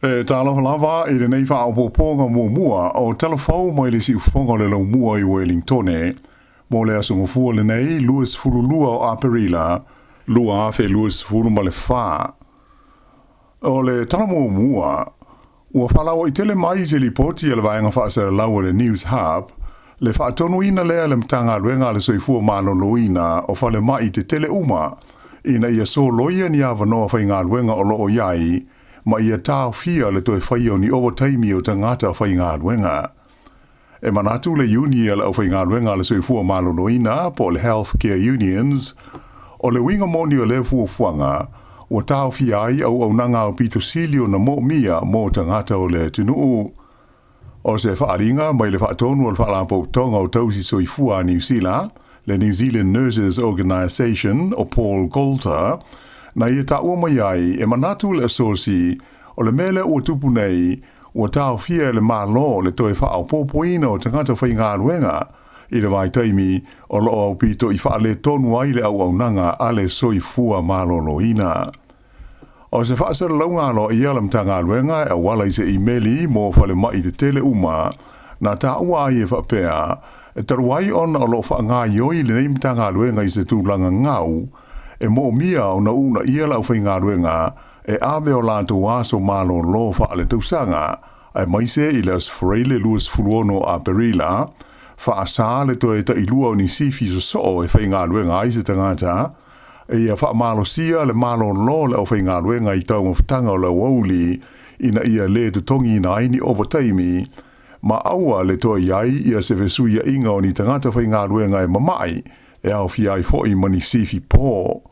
Tala Fou I le nei whaopoponga mua o Tala Fou mai le si ufonga le lau mua I Wellingtone. Mo le asunga fua le nei, luas furulua o Aperila, lua afe luas furu ma le wha. O le tala mua, ua whalawa I tele mai se li poti e le vaenga whaasa lau le News Hub, le whaatonu ina lea le mtanga luenga le soifua malo loina o whale mai te tele uma, ina ia so loia ni awanoa whainga luenga o loo iai, ma ia tau fia le toe whaia ni owa taimi o tangata whai ngā luenga. E manatu le unia le au whai ngā luenga le soifua malo noina po le healthcare unions, o le winga moni o le fuafuanga, o tau fia ai au nanga o pito silio na mo mia mo tangata o le tunuu. O se whaaringa mai le whaatonu o le whaalapo tonga o tausi soifua New Zealand, le New Zealand Nurses Organisation o Paul Coulter, na ia taua mai ai e manatu le asosi o le mele ua tupu nei ua tau fia le malo le toe whaau pōpoina o tangata whai ngā luenga I le vai taimi o loo au pito I wha le tonu ai le au nanga a le soifua malo loina. O se whaasara lau ngalo I alam ta ngā luenga e wala I se imeli mo whale mai te tele uma na taua ai e whapea e taruai ona o loo wha ngā ioi le neim ta ngā luenga I se tūlanga ngau e mo mia o na una ia lau whai ngā ruenga e awe o lātou aso malo lo wha ale tausanga ai maise I le asfreile luas fuluono a Perila wha asa le toe ta ilua o ni sifi so e whai ngā ruenga ai se tangata e ia wha malo sia le malo lo le o whai ngā ruenga I tau mawhtanga o le wauli ina ia le te tongi ina aini o taimi ma aua le toe iai ia se vesuia inga o ni tangata whai ngā ruenga e mamai e au fia I fo I mani sifi po.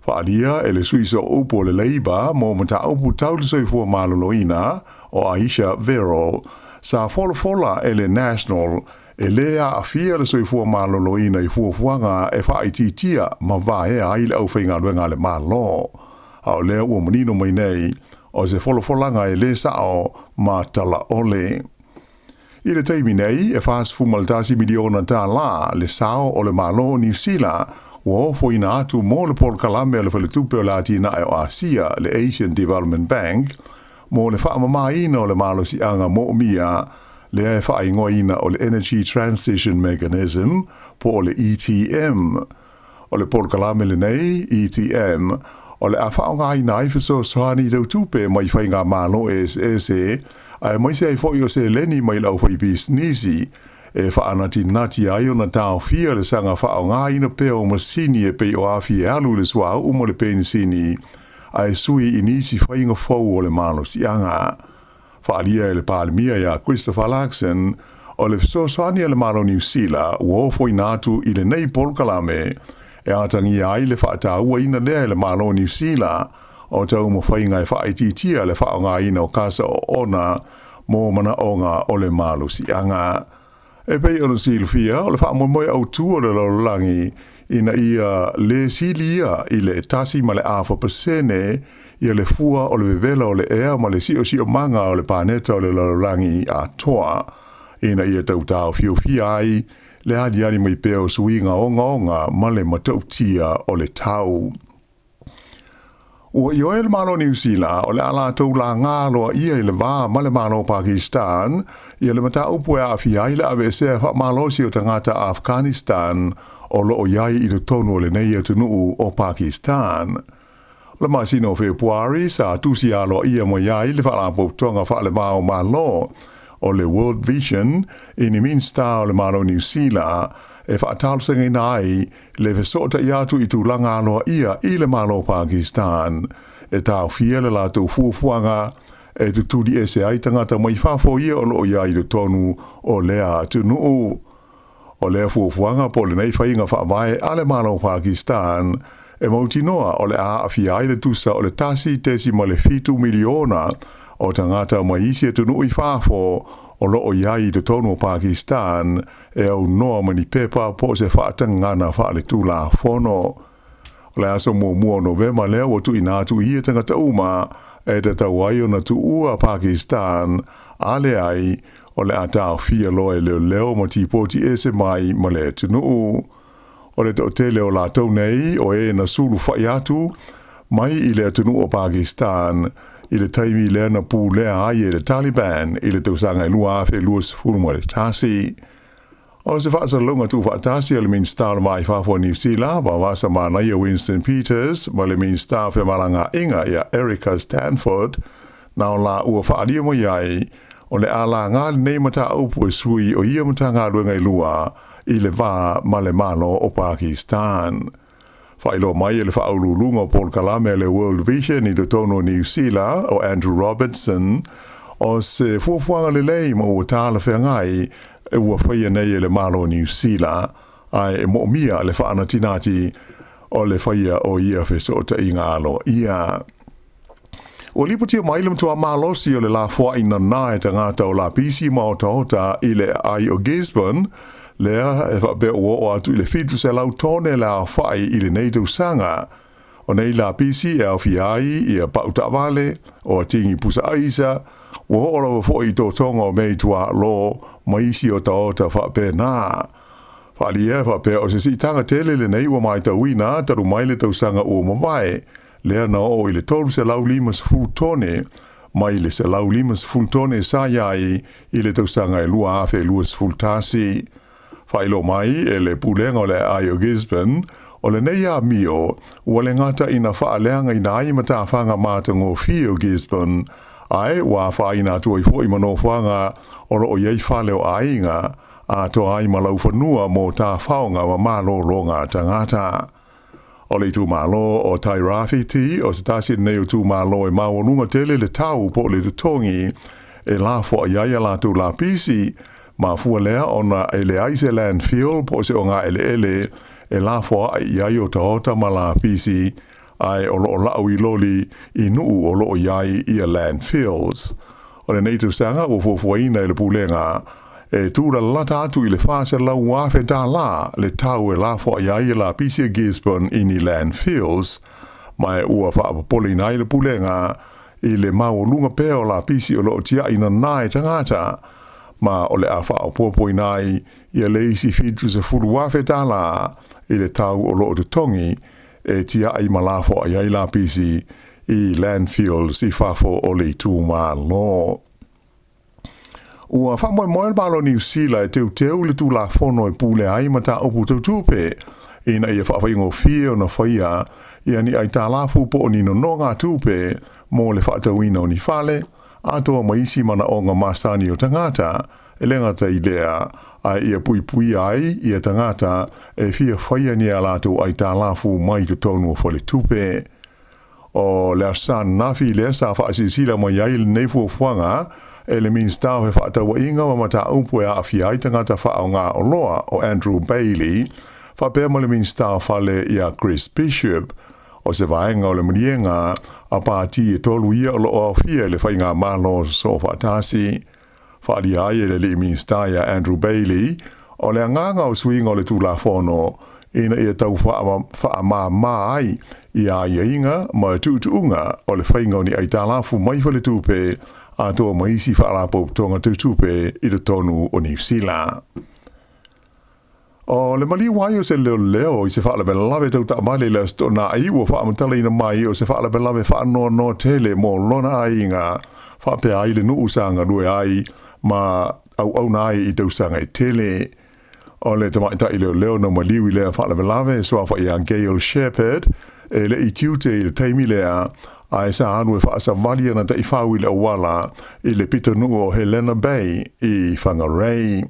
Whaalia e le suiso upo le leiba mo mata upu tau le soifua maloloina o Aisha Vero sa fola e le national e lea a fia le soifua maloloina I fuafuanga e whaititia ma vae ai le au whainga luenga le malo. Au lea ua manino mai nei o se folanga e le sao ma tala ole. I le taimi nei, e whaas fumaltasi miliona tā la le sao o le malo New Zealand, ua ofo ina atu mo le pol kalame le whale tupe o latina e o Asia, le Asian Development Bank, mo le whaamamaina o le malo si anga mo mia, le e whaingoina o le Energy Transition Mechanism, po o le ETM. O le pol kalame le nei, ETM, o le a whaongaina I fiso sohani tau tupe mai whainga malo e ai mai se ai foi o se leni mai lau foi bisnisi e whaanati nati ai o na tau fia le sanga whao ngā ina peo masini e peo awhi e alu le sua umo le penisini ai sui inisi whainga fau o le malo si anga. Whaalia e le pālimia ia Christopher Larkson o le fisoswani le malo New Zealand ua foi natu I le nei pol kalame e atangi ai le whaataua ina lea le malo New Zealand o tau mo whainga e whaititia le whaonga ina o kasa o ona mo mana onga o le malo si anga. E pei ono silfia o le whaamoi au tu o le lololangi ina ia le silia I le tasi ma le awha pasene ia le fua o le vevela o le ea ma le si o manga o le paneta o le lololangi a toa ina ia tau tau fia ai le hadi mai peo suinga onga ma le matautia o le tau. Ua I oe le malo New Zealand o le ala tau la ngāloa ia I le vā ma le malo Pakistan ia le mata upu e awhi ai le awe sea wha malo si o tangata Afghanistan o lo o iai I le tonu o le nei atunuu o Pakistan. Le masino Februari sa tusi alo ia mo iai le whaalapo tonga wha le vāo malo o le World Vision I ni minsta o le malo New Zealand e whaatalsenga ina ai le vesota I atu I tūlanga aloa ia I le malo Pakistan e tau fia le lātou fuafuanga e tutudi e se ai tangata mai whafo ia o loo ia I le tonu o lea tunuu. O lea fuafuanga po le nei whainga whaavae a le malo Pakistan e mautinoa o le a awhia ai le tusa o le tasi tesi ma le 5 miliona o tangata mai isi e tunuu I whafo o loo iai le tonu o Pakistan e au noa mani pepa po se whaatangana wha le tūla whono. O le aso mua Novema lea o tu inatu ia tangata uma e te tau ai o na tu ua Pakistan a le ai o le atao fia loe leo ma tipoti e se mai ma le tunuu. O le tele o la tau nei o e na sulu whai atu mai I le tunuu o Pakistan i le taimi lea na pū lea ai e le Taliban i le tausanga i lua afe lua sifuru mo le tasi. O se whaasalunga tu whaatasi o le min star mai whafua New Zealand wa wasa mānai a Winston Peters ma le min star whe maranga inga i a Erica Stanford na o la ua whaaria mo iai o le ala ngā nei mata upu e sui o ia mata ngā ruenga i lua i le wā ma le malo o Pakistan. Whailo mai e le whaaululunga o Paul Kalame le World Vision i tono New Zealand o Andrew Robertson o se fuafuanga le lei ma ua tāla whengai e ua whaia nei e le malo New Zealand ai e mo mia le whaana tinati o le whaia o ia wheso ta i ngā alo ia. O liputia mailam tua malosi o le la fua ina nae ta ngata o la pisi ma o taota i le ai o Gisborne lea e whape o atu i le fitu se lau tone la whai i le neidau sanga o nei la pisi e au fiai i a pauta vale o tingi pusa aisa o ora fo i tō tonga o mei tua lo maisi o taota whape nā. Whalia whape o se si tanga tele le nei ua mai ta wina taru mai le tau sanga o mawai lea na o i le tolu se lau lima se fulu tone mai le se lau lima se fulu tone sa iai i le tau sanga e lua afe lua se fulu tasi. Whailo mai e le pulenga o le ai o Gisborne o le nei a mio ua le ngata ina whaaleanga ina ai mata whanga mātango fi o Gisborne ai wa whaina tua i fo i mano whanga o lo o iei whale o ainga a to ai malau whanua mō tā whaonga wa malo longa tangata. O le tu malo o Tairafiti o se tasi nei o tu malo e mawonunga tele le tau po le tutongi e la fo iai la tu la pisi ma fua lea ona e le aise landfill po se o ngā ele e la fo iai o taota ma la pisi ai o lo lau i loli i nuu o lo iai i a landfills. O le neitu sanga o fuafuaina i le pulenga e tūra lata atu i le whāse lau wafe tā la le tau e la fo iai la pisi a Gisborne i ni landfills mai ua whaapapoli nai le pulenga i le mau lunga peo la pisi o lo tia ina nai tangata ma o le awha o pōpoi nai i a leisi fitu se furu wafe tā la i le tau o lo o tongi e tia ai malafo ai ai la pisi i landfills i fafo o le tūma lo. Ua whamoe moel balo New Zealand e teu le tū la fono e pūle ai mata opu tau tūpe ina i a whawhaingo fie o na whaia i ani ai Tala Fou po o nino no ngā tūpe mō le whaatauina o ni whale atoa maisi mana o ngā masani o tangata e lengata i lea ai ia pui pui ai ia tangata e fia whaia ni alato ai Tala Fou mai to tonu o whale tupe. O lea san nafi lea sa whaasisila mai ai le neifu o whanga e le min stau he whaatawa inga wa mata upu e awhi ai tangata wha o ngā o loa o Andrew Bailey whapea ma le min stau whale ia Chris Bishop o se vaenga o le mrienga a pāti e tolu ia o loo awhia le whainga malo so whaatasi. Whaali ai e le li min stau ia Andrew Bailey o le anganga o swinga o le tūla whono ina ia tau wha ma ai i a ia inga ma tuutuunga o le whainga o ni ai Tala Fou mai whale tupe a toa maisi whaarapo tonga tutupe i le tonu o New Zealand. O le mali wai o se leo i se whaalabe lawe tau ta male le stona ai ua whaamatala ina mai o se whaalabe lawe whaanoa no tele mo lona ai inga whaapea ai le nuu sanga rue ai ma au nai i tau sanga i tele. O le tamaita i leo no maliwi lea whaalabe lawe so a whaia Gail Shepherd e le i tiute i le teimi lea ai sa anu e whaasa valia na te i whau i le awala i le pita nuu o Helena Bay i Whangarei.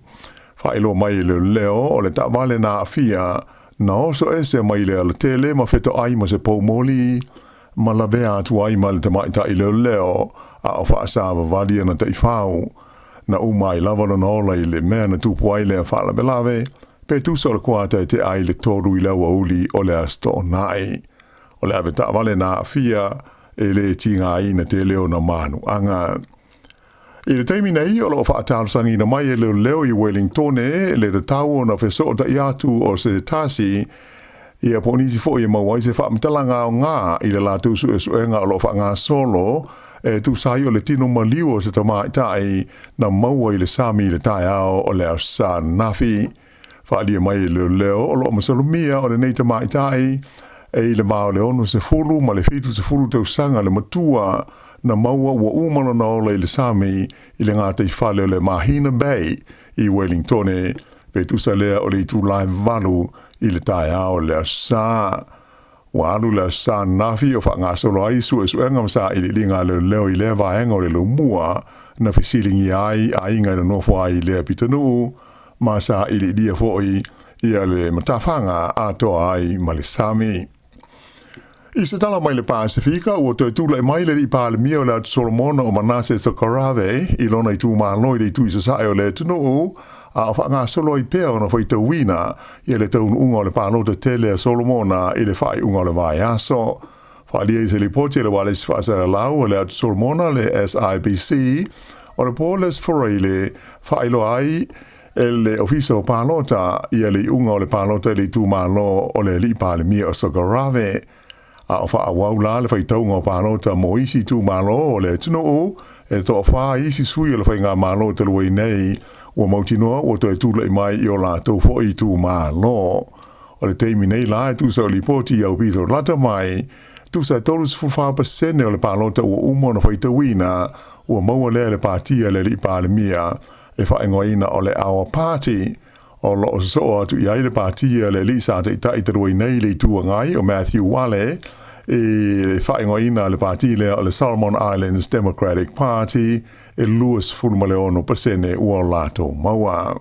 Whaelo mai i leo o le ta vale na awhia na oso ese mai le ala tele ma wheto ai ma se poumoli ma la vea atu ai ma le tamaita i leo a o whaasa valia na te i whau na umai lava na ola i le mea na tupu ai le whaala belave pe tu so le kuata te ai le toru i lewa uli o le asto nai. O le ave ta vale na awhia e le tinga ai na te leo na manu anga. I le teimi nei o lo whaatarusangi na mai e leo i Wellington e le te tau na wheso ta i atu o se tasi i a ponisi fo i mawai se whaamtalanga o ngā i le la tusu e suenga o lo whaanga solo e tu sai o le tino maliu o se tamaitai na maua i le sami i le tai ao o le asan nafi. Whaalia mai e leo o lo masalumia o le nei tamaitai e i le mao le ono se fulu ma le fitu se fulu tau sanga le matua na maua ua umana na ole le Sami i le ngā te whale le Mahina Bay i Wellington pe tusa lea o le tu lai valu i le tae ao le sa. Wa alu le sa nafi o wha ngā solo ai su ngam sa i le linga le leo i le vaenga o le lo mua na fisilingi ai a inga le nofo ai le pitanu ma sa i le dia foi i le matawhanga atoa ai ma le Sami. I se tala mai le Pasifika ua te tūlai mai le i pāle mia o le atu Solomona o Manase Tokarave i lona i tū māloi le i tū i sasae o le tunu a o wha ngā solo i pēo na whai tau wina i le taunu unga o le pālota tele a Solomona i le whai unga o le vai aso. Whaalia i se li poti le wale si whaasara lau o le atu Solomona le SIBC o le pōles wharai le whailo ai e le ofisa o pālota i le unga o le pālota le i tū mālo o le li pāle mia o Tokarave. A o wha awau la le whai taunga o pālota mo isi tū mālo o le tunu e to wha isi sui o le whai ngā mālo te luai nei ua mautinoa o te tūlai mai i o la tau fo i tū mālo. O le teimi nei la e tūsa o li poti au pito lata mai, tūsa tolus fuwhapasene o le pālota ua umo na whai tauina ua maua lea le pātia le li pāle mia e whaingoina o le awa pāti. O lo so atu i aile pātia le lisa te itai te roi nei le tua ngai o Matthew Wale e whaingoina le pātia le o le Solomon Islands Democratic Party e Louis Fulmaleono pasene ua lato maua.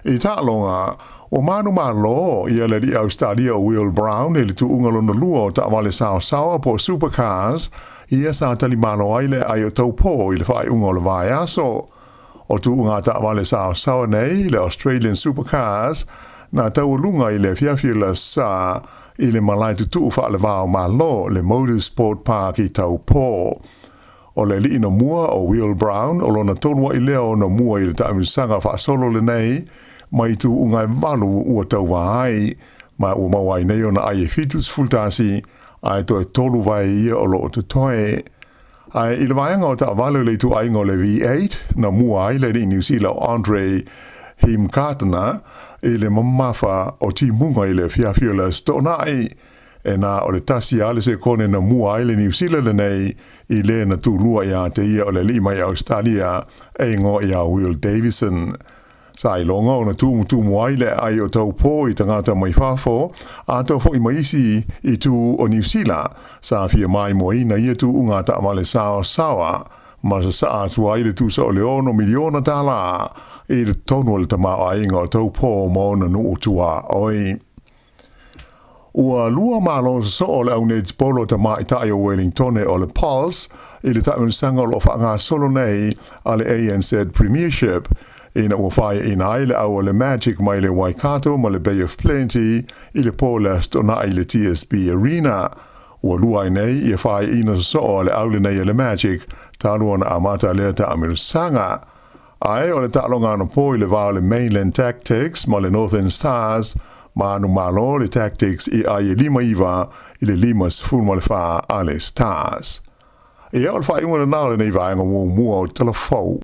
I tālonga, o manu malo i ale di Australia o Will Brown e le tu ungalona lua o ta wale Sāmoa po supercars i esa tali malo aile ai o tau po i le whai unga o le vai aso. O tu ngā ta wale Sāmoa nei le Australian supercars na tau lunga i le fiafila sa i le malai tu wha le vāo malo le Motorsport Park i tau po. O le li no mua o Will Brown o lona tonua i leo no mua i le taumisanga wha solo le nei mai tu ungai walu ua tau wahai ma ua mawai nei o na ai e fitus fultasi ai to e tolu vai ia o lo o te toe. Ai i le vaianga o ta walu le tu aingo le V8 na mua ai le ni New Zealand Andre Himkatana i le mamafa o ti munga i le fiafila stonai e na o le tasi ale se kone na mua ai le New Zealand nei i le na tu lua ia te ia o le lima i Australia e ngo ia Will Davison. Sa i longa o na tumu ai le ai o tau po i tangata mai whafo a tau fo i maisi i tu o New Zealand sa fia mai mo ina ia tu unga ta amale Sāmoa ma sa atu ai le tu sa o leono miliona tala i le tonu le tama o ainga o tau po mo na nu utua oi. Ua lua malo so o le au nei polo tama i tai o Wellington o le Pulse i le tauminsanga o lo whaanga solo nei a le ANZ Premiership ina ua whai ina ai le au le Magic mai le Waikato ma le Bay of Plenty i le Paulast o na i le TSB Arena. Ua lua nei i whai ina so o le au le nei le Magic tālua na amata lea ta amirsanga. Ai o le tālonga no po i le vāo le Mainland Tactics ma le Northern Stars ma anu malo le Tactics i ai lima iwa i le limas fulma le wha ale Stars. E au le whai unga na nao le nei vaenga mua o Tala Fou.